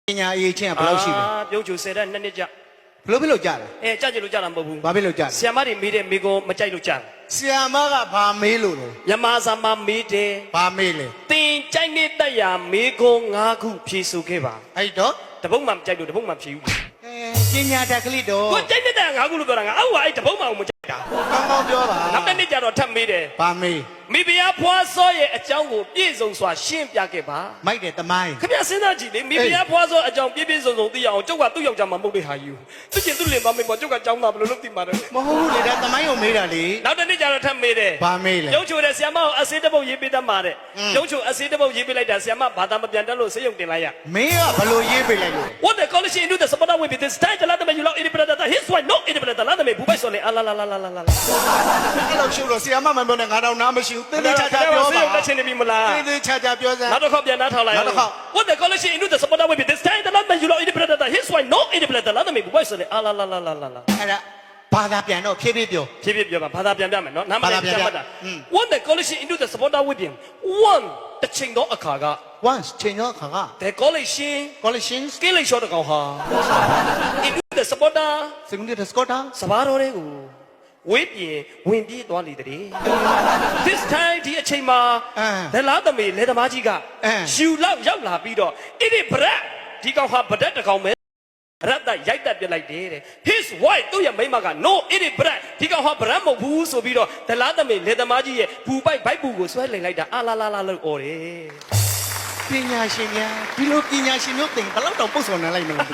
ပညာအရေးချင်းကဘယ်လောက်ရှိလဲ ပြုံးချူ10တဲ့နှစ်ကြ ဘလို့ဖြစ်လို့ကြားလဲ ကြကြလို့ကြတာမဟုတ်ဘူး ဘာဖြစ်လို့ကြားလဲ ဆီယမတွေမေးတဲ့မိကုံမကြိုက်လို့ကြတာ ဆီယာမကဘာမေးလို့လဲ မြမစာမမေးတယ် ဘာမေးလဲ တင်ကြိုက်နေတတ်ရာမိကုံ9ခုဖြေဆိုခဲ့ပါ အဲ့တော့ တပုတ်မှမကြိုက်လို့တပုတ်မှဖြေဘူး ပညာတက်ကလေးတော့ ကိုကြိုက်နေတဲ့9ခုလို့ပြောတာငါအောက်ကအဲ့တပုတ်မှမကြိုက်တာ ကောင်းကောင်းပြောပါ နောက်တစ်နေ့ကျတော့ထပ်မေးတယ် ဘာမေး မိဖုရားဖွားစောရဲ့အကြောင်းကိုပြည့်စုံစွာရှင်းပြခဲ့ပါ မိုက်တယ်တမိုင်း ခင်ဗျစဉ်းစားကြည့်လေမိဖုရားဖွားစောအကြောင်းပြည့်ပြည့်စုံစုံသိရအောင်ကျုပ်ကသူ့ယောက်ျားမှမဟုတ်တဲ့ဟာယူသူကျင်သူ့လင်မမေးပေါ်ကျုပ်ကကြောင်းသားဘယ်လိုလုပ်သိမှာလဲ မဟုတ်ဘူးလေဒါတမိုင်းကိုမေးတာလေ နောက်တစ်နေ့ကျတော့ထပ်မေးတယ် ဘာမေးလဲ ရုပ်ချိုတဲ့ဆီယမကိုအစေးတစ်ပုတ်ရေးပေးတတ်မှာတဲ့ရုပ်ချိုအစေးတစ်ပုတ်ရေးပေးလိုက်တာဆီယမဘာသာမပြန်တတ်လို့စေယုံတင်လိုက်ရ မင်းကဘလို့ရေးပေးလိုက်လို့ What the college into the supporter with this time to let them you know independent his why no independent let them ဘူပိုက်ဆိုလေအလာလာလာလာလာလာ အဲ့လိုရှုလို့ဆီယာမမပြောနဲ့ငါတော့နားမရှိဘူးတင်းတင်းချာချာပြော စေယုံ ပါ တက်ချင်းနေပြီမလား တင်းတင်းချာချာပြောစမ်း နောက်တစ်ခေါက်ပြန်နှားထောင်လိုက် What the college into the supporter with this time to let them you know independent his why no independent let them ဘူပိုက်ဆိုလေအလာလာလာလာလာ အဲ့ဒါဘာသာပြန်တော့ဖြည်းဖြည်းပြော ဖြည်းဖြည်းပြောပါဘာသာပြန်ပြမယ်နော်နားမလည်ပြန်မှတ်တာ What the college into the supporter with him one တချိန်တော့အခါက once ချိန်တော့ခါက the college collections ကိလိရှော့တကောင်ဟာ into the supporter secondary scotter စဘာတော်တွေကိုဝေးပြင်ဝင်ပြေးသွားလေတဲ့ This time ဒီအချိန်မှာဒလားသမေလေသမားကြီးကယူလောက်ရောက်လာပြီးတော့ဣတိဗရက်ဒီကောင်ဟာဗဒတ်တကောင်ပဲရတ်တရိုက်တက်ပြလိုက်တယ်တဲ့ His wife သူ့ရဲ့မိန်းမက no ဣတိဗရက်ဒီကောင်ဟာဗရက်မဟုတ်ဘူးဆိုပြီးတော့ဒလားသမေလေသမားကြီးရဲ့ဘူပိုက်ဘိုက်ဘူကိုဆွဲလိန်လိုက်တာအာလာလာလာလို့អော်တယ် ပညာရှင်များဒီလိုပညာရှင်မျိုးတင်ဘယ်တော့တော့ပုတ်ဆော်နိုင်လိုက်မလို့